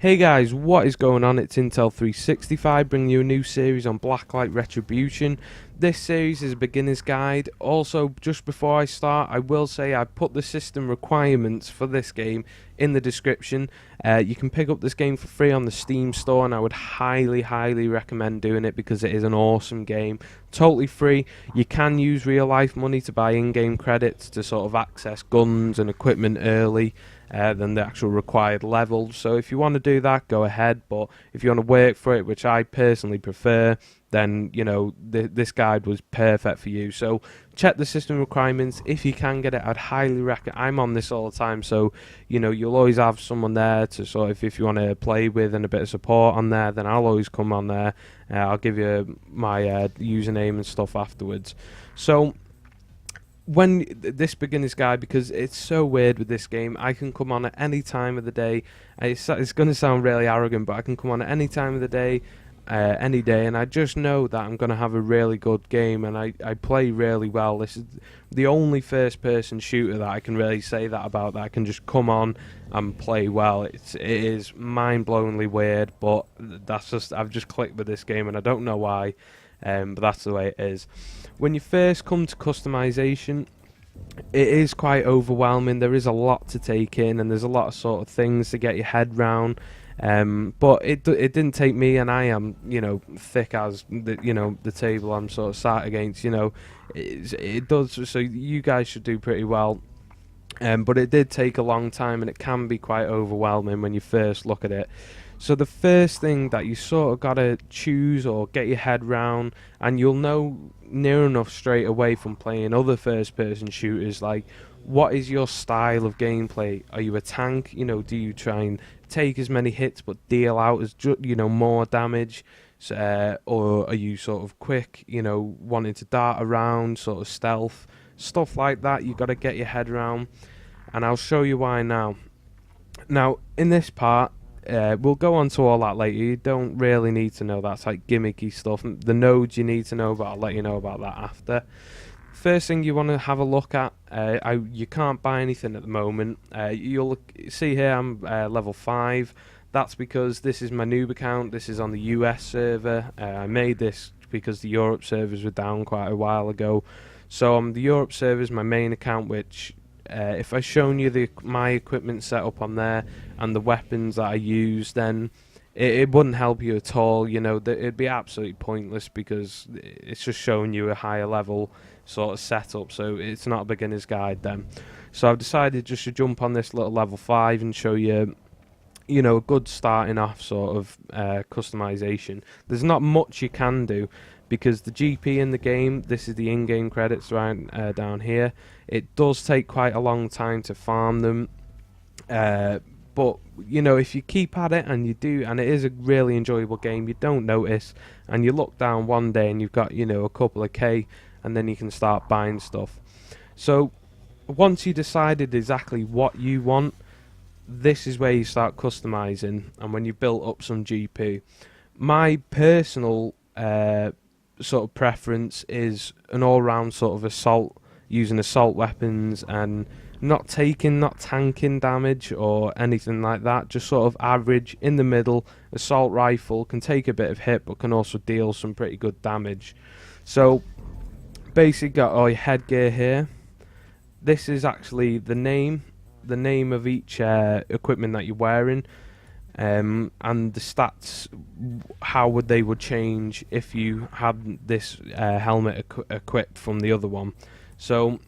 Hey guys, what is going on? It's Intel 365 bringing you a new series on Blacklight Retribution. This series is a beginner's guide. Also, just before I start, I will say I put the system requirements for this game in the description. You can pick up this game for free on the Steam store, and I would highly recommend doing it because it is an awesome game. Totally free. You can use real life money to buy in-game credits to sort of access guns and equipment early than the actual required level. So if you want to do that, go ahead. But if you want to work for it, which I personally prefer, then you know this guide was perfect for you. So check the system requirements. If you can get it, I'd highly recommend. I'm on this all the time, so you know you'll always have someone there to sort of, if you want to play with and a bit of support on there, then I'll always come on there. I'll give you my username and stuff afterwards. So when this beginner's guide, because it's so weird with this game, I can come on at any time of the day. It's going to sound really arrogant, but I can come on at any time of the day, any day, and I just know that I'm going to have a really good game, and I play really well. This is the only first-person shooter that I can really say that about, that I can just come on and play well. It is mind-blowingly weird, but that's just, I've just clicked with this game, and I don't know why. But that's the way it is. When you first come to customization, it is quite overwhelming. There is a lot to take in, and there's a lot of sort of things to get your head round. But it didn't take me, and I am, you know, thick as the table I'm sort of sat against. You know, it does. So you guys should do pretty well. But it did take a long time, and it can be quite overwhelming when you first look at it. So the first thing that you sort of got to choose or get your head round, and you'll know near enough straight away from playing other first-person shooters, like, what is your style of gameplay? Are you a tank? You know, do you try and take as many hits but deal out as more damage? Or are you sort of quick, you know, wanting to dart around, sort of stealth? Stuff like that, you got to get your head around, and I'll show you why now. Now, in this part, we'll go on to all that later. You don't really need to know, that's like gimmicky stuff. The nodes you need to know, but I'll let you know about that after. First thing you want to have a look at, you can't buy anything at the moment. You'll see here I'm level 5. That's because this is my noob account. This is on the US server. I made this because the Europe servers were down quite a while ago. So on the Europe server is my main account, which if I've shown you my equipment setup on there and the weapons that I use, then it wouldn't help you at all. You know, it'd be absolutely pointless because it's just showing you a higher level sort of setup. So it's not a beginner's guide then. So I've decided just to jump on this little level 5 and show you, you know, a good starting off sort of customization. There's not much you can do, because the GP in the game, this is the in-game credits right down here, it does take quite a long time to farm them, but you know, if you keep at it and you do, and it is a really enjoyable game, you don't notice, and you look down one day and you've got, you know, a couple of K, and then you can start buying stuff. So once you decided exactly what you want, this is where you start customizing, and when you built up some GP. My personal sort of preference is an all-round sort of assault, using assault weapons and not tanking damage or anything like that, just sort of average in the middle. Assault rifle can take a bit of hit but can also deal some pretty good damage. So basically got all your headgear here. This is actually the name of each equipment that you're wearing, and the stats, how they would change if you had this helmet equipped from the other one. So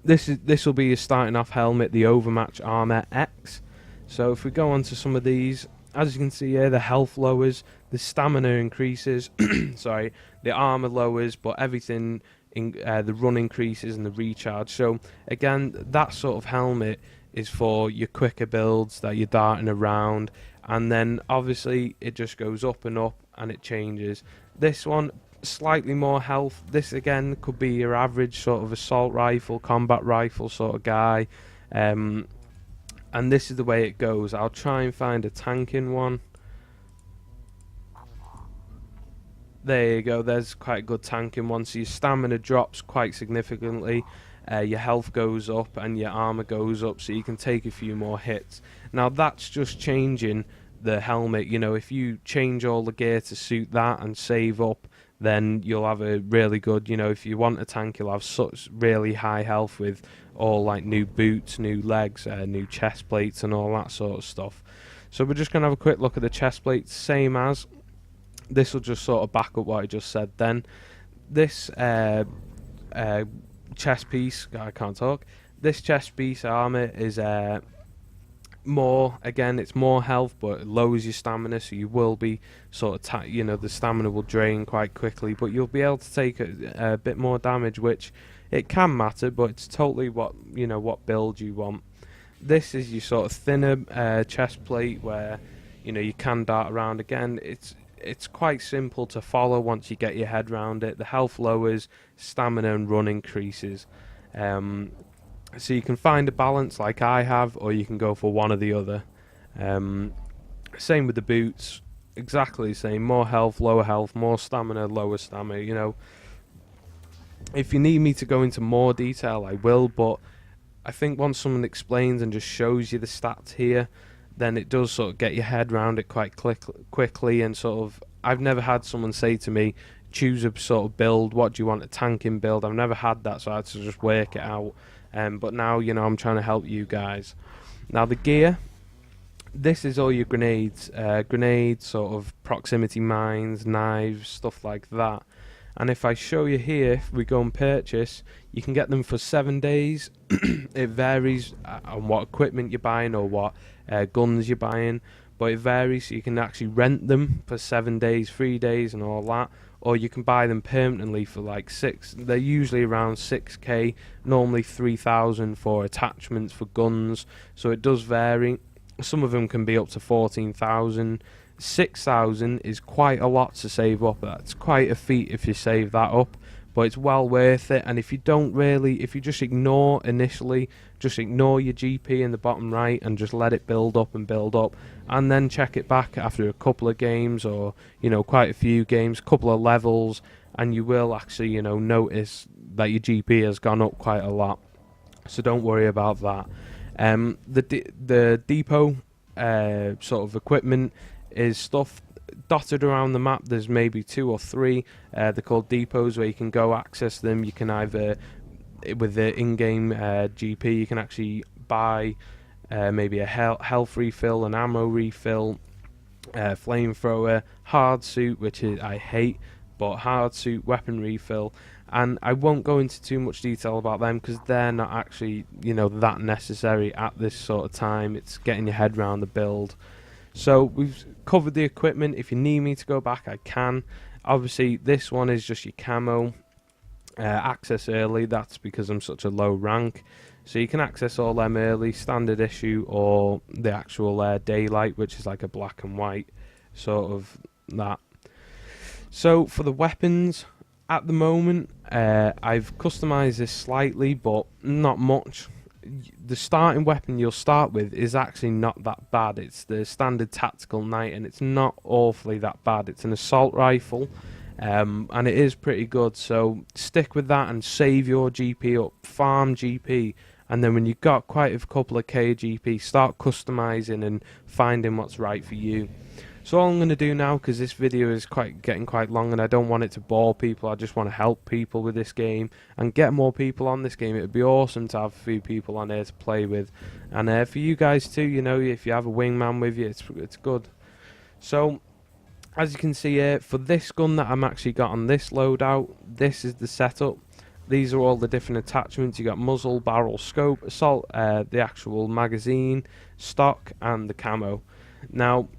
this will be your starting off helmet, the Overmatch Armor X. So if we go on to some of these, as you can see here, the health lowers, the stamina increases, sorry, the armor lowers, but everything in the run increases and the recharge. So again, that sort of helmet is for your quicker builds that you're darting around, and then obviously it just goes up and up and it changes. This one, slightly more health. This again could be your average sort of assault rifle, combat rifle sort of guy, and this is the way it goes. I'll try and find a tanking one. There you go, there's quite a good tanking one. So your stamina drops quite significantly, your health goes up and your armor goes up, so you can take a few more hits. Now that's just changing the helmet, you know, if you change all the gear to suit that and save up, then you'll have a really good, you know, if you want a tank, you'll have such really high health with all like new boots, new legs, new chest plates and all that sort of stuff. So we're just going to have a quick look at the chest plates, same as. This will just sort of back up what I just said then. This chest piece, I can't talk, this chest piece armor is more, again, it's more health, but it lowers your stamina, so you will be sort of you know, the stamina will drain quite quickly, but you'll be able to take a bit more damage, which it can matter, but it's totally what, you know, what build you want. This is your sort of thinner chest plate where, you know, you can dart around. Again, it's quite simple to follow once you get your head around it. The health lowers, stamina and run increases. So you can find a balance like I have, or you can go for one or the other. Same with the boots, exactly the same. More health, lower health, more stamina, lower stamina. You know, if you need me to go into more detail, I will, but I think once someone explains and just shows you the stats here, then it does sort of get your head around it quite quickly. And sort of, I've never had someone say to me, choose a sort of build, what do you want, a tanking build? I've never had that, so I had to just work it out. But now, you know, I'm trying to help you guys. Now the gear, this is all your grenades, sort of proximity mines, knives, stuff like that. And if I show you here, if we go and purchase, you can get them for 7 days. It varies on what equipment you're buying or what guns you're buying, but it varies, so you can actually rent them for 7 days, 3 days and all that, or you can buy them permanently for like they're usually around 6k, normally 3,000 for attachments for guns, so it does vary. Some of them can be up to 14,000. 6,000 is quite a lot to save up. That's quite a feat if you save that up, but it's well worth it. And if you don't really, if you just ignore initially, just ignore your GP in the bottom right and just let it build up, and then check it back after a couple of games, or, you know, quite a few games, couple of levels, and you will actually, you know, notice that your GP has gone up quite a lot. So don't worry about that. The depot sort of equipment is stuff dotted around the map. There's maybe 2 or 3. They're called depots, where you can go access them. You can either, with the in-game GP, you can actually buy maybe a health refill, an ammo refill, flamethrower, hard suit, which I hate, but hard suit, weapon refill. And I won't go into too much detail about them because they're not actually, you know, that necessary at this sort of time. It's getting your head around the build. So we've covered the equipment. If you need me to go back, I can. Obviously, this one is just your camo. Access early, that's because I'm such a low rank. So you can access all them early, standard issue, or the actual daylight, which is like a black and white, sort of that. So for the weapons, at the moment, I've customized this slightly, but not much. The starting weapon you'll start with is actually not that bad. It's the standard tactical knight, and it's not awfully that bad. It's an assault rifle, and it is pretty good. So stick with that and save your GP up, farm GP, and then when you've got quite a couple of K GP, start customizing and finding what's right for you. So all I'm going to do now, because this video is getting quite long and I don't want it to bore people, I just want to help people with this game and get more people on this game. It would be awesome to have a few people on here to play with, and for you guys too, you know, if you have a wingman with you, it's good. So as you can see here, for this gun that I'm actually got on this loadout, this is the setup. These are all the different attachments. You got muzzle, barrel, scope, assault, the actual magazine, stock, and the camo. Now,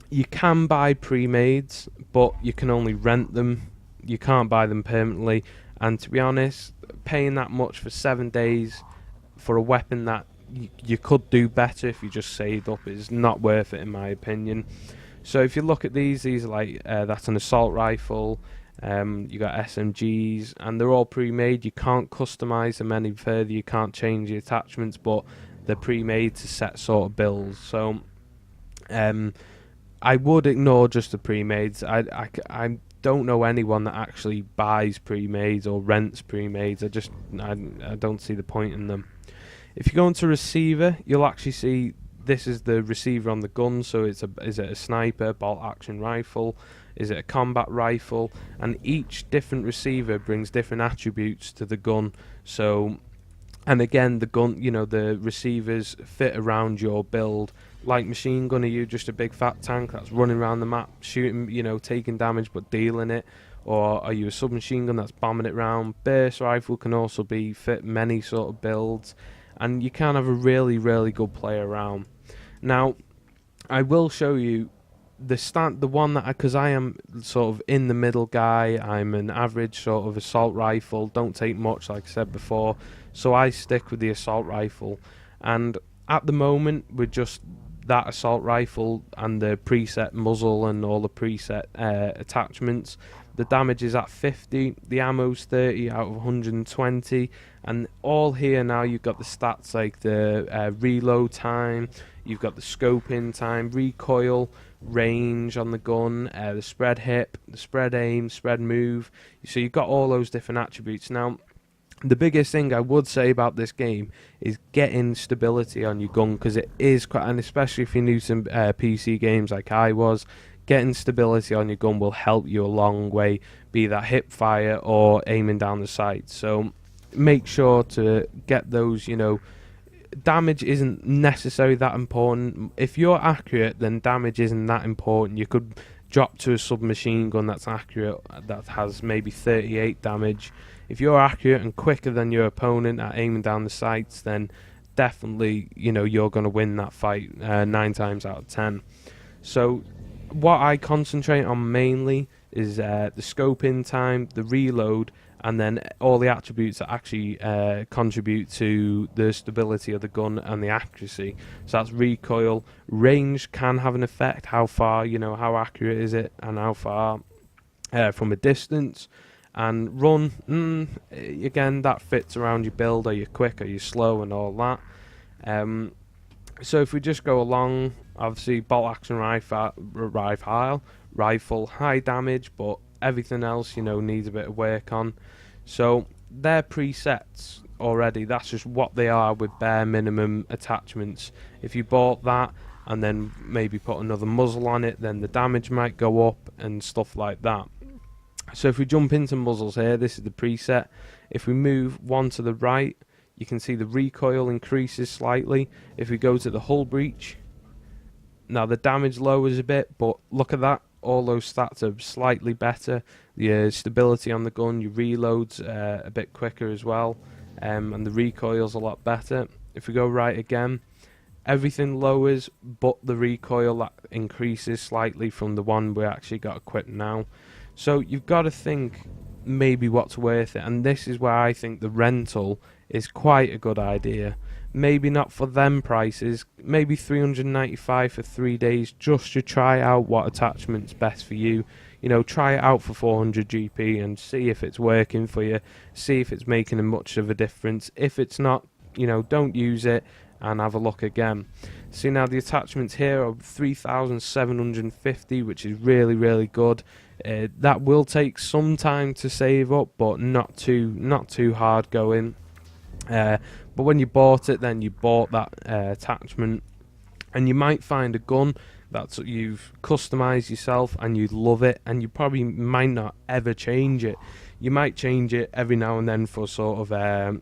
you can buy pre-mades, but you can only rent them. You can't buy them permanently. And to be honest, paying that much for 7 days for a weapon that you could do better if you just saved up is not worth it, in my opinion. So if you look at these are like, that's an assault rifle. You got SMGs, and they're all pre-made. You can't customize them any further. You can't change the attachments, but they're pre-made to set sort of builds. So I would ignore just the pre-mades. I don't know anyone that actually buys pre-mades or rents pre-mades. I don't see the point in them. If you go into receiver, you'll actually see this is the receiver on the gun, so is it a sniper, bolt action rifle, is it a combat rifle, and each different receiver brings different attributes to the gun. So, and again, the gun, the receivers fit around your build. Like machine gun, are you just a big fat tank that's running around the map, shooting, taking damage but dealing it? Or are you a submachine gun that's bombing it round? Burst rifle can also be fit many sort of builds, and you can have a really, really good play around. Now, I will show you the one that, because I am sort of in the middle guy, I'm an average sort of assault rifle, don't take much like I said before, so I stick with the assault rifle. And at the moment, with just that assault rifle and the preset muzzle and all the preset attachments, the damage is at 50, the ammo's 30 out of 120, and all here now you've got the stats like the reload time, you've got the scoping time, recoil, range on the gun, the spread hip, the spread aim, spread move. So you've got all those different attributes. Now, the biggest thing I would say about this game is getting stability on your gun, because it is quite, and especially if you're new to PC games like I was, getting stability on your gun will help you a long way, be that hip fire or aiming down the sight. So make sure to get those, damage isn't necessarily that important. If you're accurate, then damage isn't that important. You could drop to a submachine gun that's accurate, that has maybe 38 damage. If you're accurate and quicker than your opponent at aiming down the sights, then definitely, you're going to win that fight 9 times out of 10. So what I concentrate on mainly is the scoping time, the reload, and then all the attributes that actually contribute to the stability of the gun and the accuracy. So that's recoil. Range can have an effect, how far, how accurate is it, and how far from a distance. And run, again, that fits around your build. Are you quick, are you slow, and all that. So if we just go along, obviously bolt action rifle, high damage, but everything else, needs a bit of work on. So they're presets already. That's just what they are with bare minimum attachments. If you bought that and then maybe put another muzzle on it, then the damage might go up and stuff like that. So if we jump into muzzles here, this is the preset. If we move one to the right, you can see the recoil increases slightly. If we go to the hull breach, now the damage lowers a bit, but look at that. All those stats are slightly better. The stability on the gun, your reloads a bit quicker as well, and the recoil's a lot better. If we go right again, everything lowers, but the recoil that increases slightly from the one we actually got equipped now. So you've got to think maybe what's worth it, and this is where I think the rental is quite a good idea. Maybe not for them prices, maybe $395 for 3 days just to try out what attachment's best for you. Try it out for 400 GP and see if it's working for you, see if it's making much of a difference. If it's not, don't use it and have a look again. See, now the attachments here are 3,750, which is really, really good. That will take some time to save up, but not too hard going. But when you bought it, then you bought that attachment, and you might find a gun that you've customized yourself and you love it, and you probably might not ever change it. You might change it every now and then for sort of a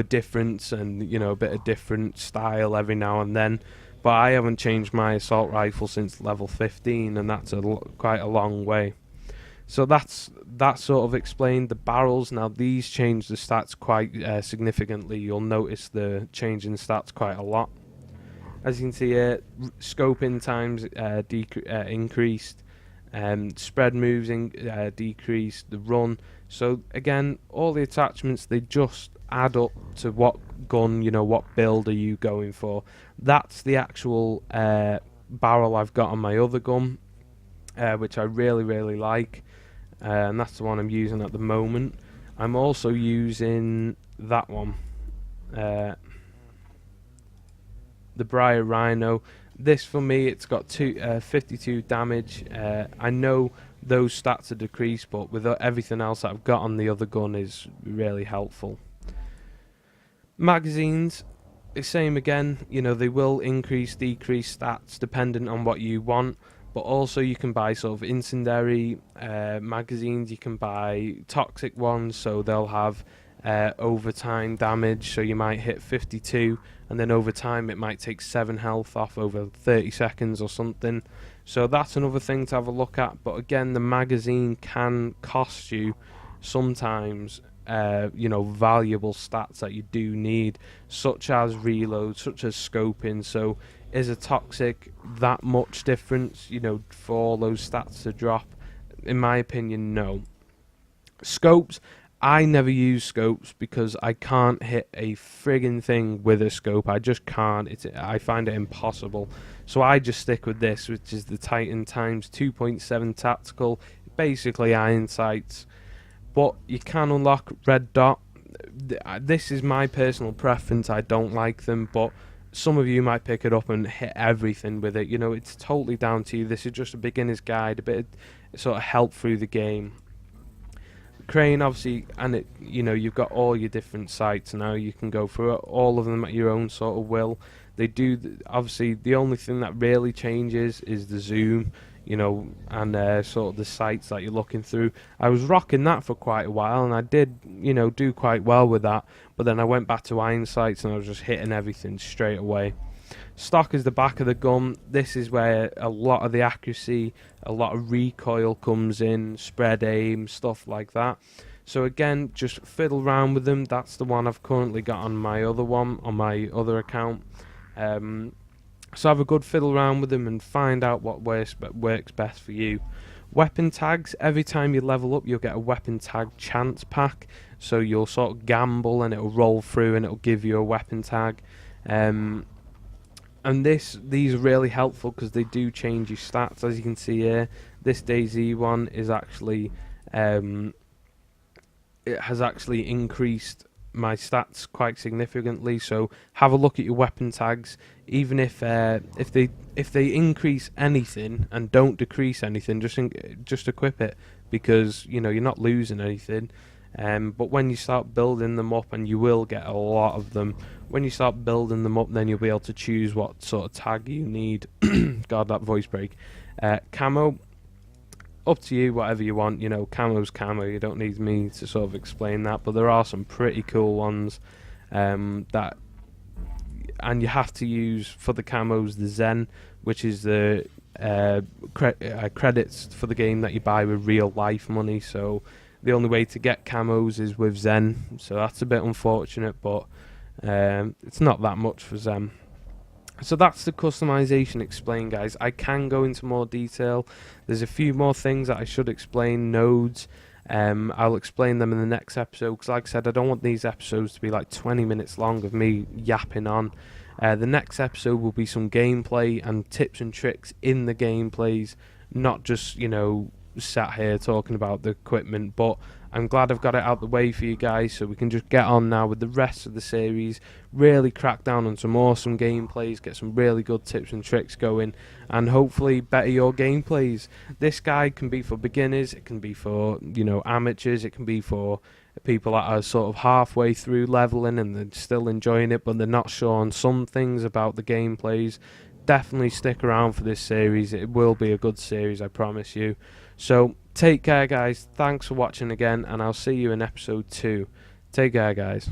difference and a bit of different style every now and then. But I haven't changed my assault rifle since level 15, and that's quite a long way. So that sort of explained the barrels. Now these change the stats quite significantly. You'll notice the change in stats quite a lot. As you can see here, scoping times increased, spread moves decreased, the run. So again, all the attachments, they just add up to what gun, what build are you going for. That's the actual barrel I've got on my other gun, which I really, really like. And that's the one I'm using at the moment. I'm also using that one, the Briar Rhino. This for me, it's got 52 damage. I know those stats are decreased, but with everything else that I've got on the other gun is really helpful. Magazines, same again, you know, they will increase, decrease stats depending on what you want. But also you can buy sort of incendiary magazines. You can buy toxic ones, so they'll have overtime damage. So you might hit 52, and then over time it might take 7 health off over 30 seconds or something. So that's another thing to have a look at. But again, the magazine can cost you sometimes you know, valuable stats that you do need, such as reload, such as scoping. So is a toxic that much difference, you know, for all those stats to drop? In my opinion, no. Scopes, I never use scopes because I can't hit a friggin' thing with a scope. I just can't. I find it impossible. So I just stick with this, which is the Titan times 2.7 tactical, basically iron sights. But you can unlock red dot. This is my personal preference. I don't like them, but some of you might pick it up and hit everything with it. You know, it's totally down to you. This is just a beginner's guide, a bit of sort of help through the game. Crane, obviously, and it, you know, you've got all your different sites now. You can go through all of them at your own sort of will. They do, obviously, the only thing that really changes is the zoom, you know, and sort of the sites that you're looking through. I was rocking that for quite a while, and I did, you know, do quite well with that. But then I went back to iron sights, and I was just hitting everything straight away. Stock is the back of the gun. This is where a lot of the accuracy, a lot of recoil comes in, spread aim, stuff like that. So again, just fiddle around with them. That's the one I've currently got on my other one, on my other account. So have a good fiddle around with them and find out what works best for you. Weapon tags, every time you level up you'll get a weapon tag chance pack. So you'll sort of gamble and it'll roll through and it'll give you a weapon tag. And these are really helpful because they do change your stats. As you can see here, this DayZ one is actually it has actually increased my stats quite significantly. So have a look at your weapon tags. Even if they increase anything and don't decrease anything, just equip it, because you know you're not losing anything. But when you start building them up, and you will get a lot of them, when you start building them up, then you'll be able to choose what sort of tag you need. God, that voice break. Camo, up to you, whatever you want. You know, camo's camo. You don't need me to sort of explain that, but there are some pretty cool ones that, and you have to use for the camos the Zen, which is the credits for the game that you buy with real life money. So the only way to get camos is with Zen, so that's a bit unfortunate, but it's not that much for Zen. So that's the customization explained, guys. I can go into more detail. There's a few more things that I should explain. Nodes, I'll explain them in the next episode, because like I said, I don't want these episodes to be like 20 minutes long of me yapping on. The next episode will be some gameplay and tips and tricks in the gameplays, not just, you know, sat here talking about the equipment. But I'm glad I've got it out the way for you guys, so we can just get on now with the rest of the series, really crack down on some awesome gameplays, get some really good tips and tricks going, and hopefully better your gameplays. This guide can be for beginners, it can be for, you know, amateurs, it can be for people that are sort of halfway through leveling and they're still enjoying it but they're not sure on some things about the gameplays. Definitely stick around for this series. It will be a good series, I promise you. So take care, guys. Thanks for watching again, and I'll see you in episode 2. Take care, guys.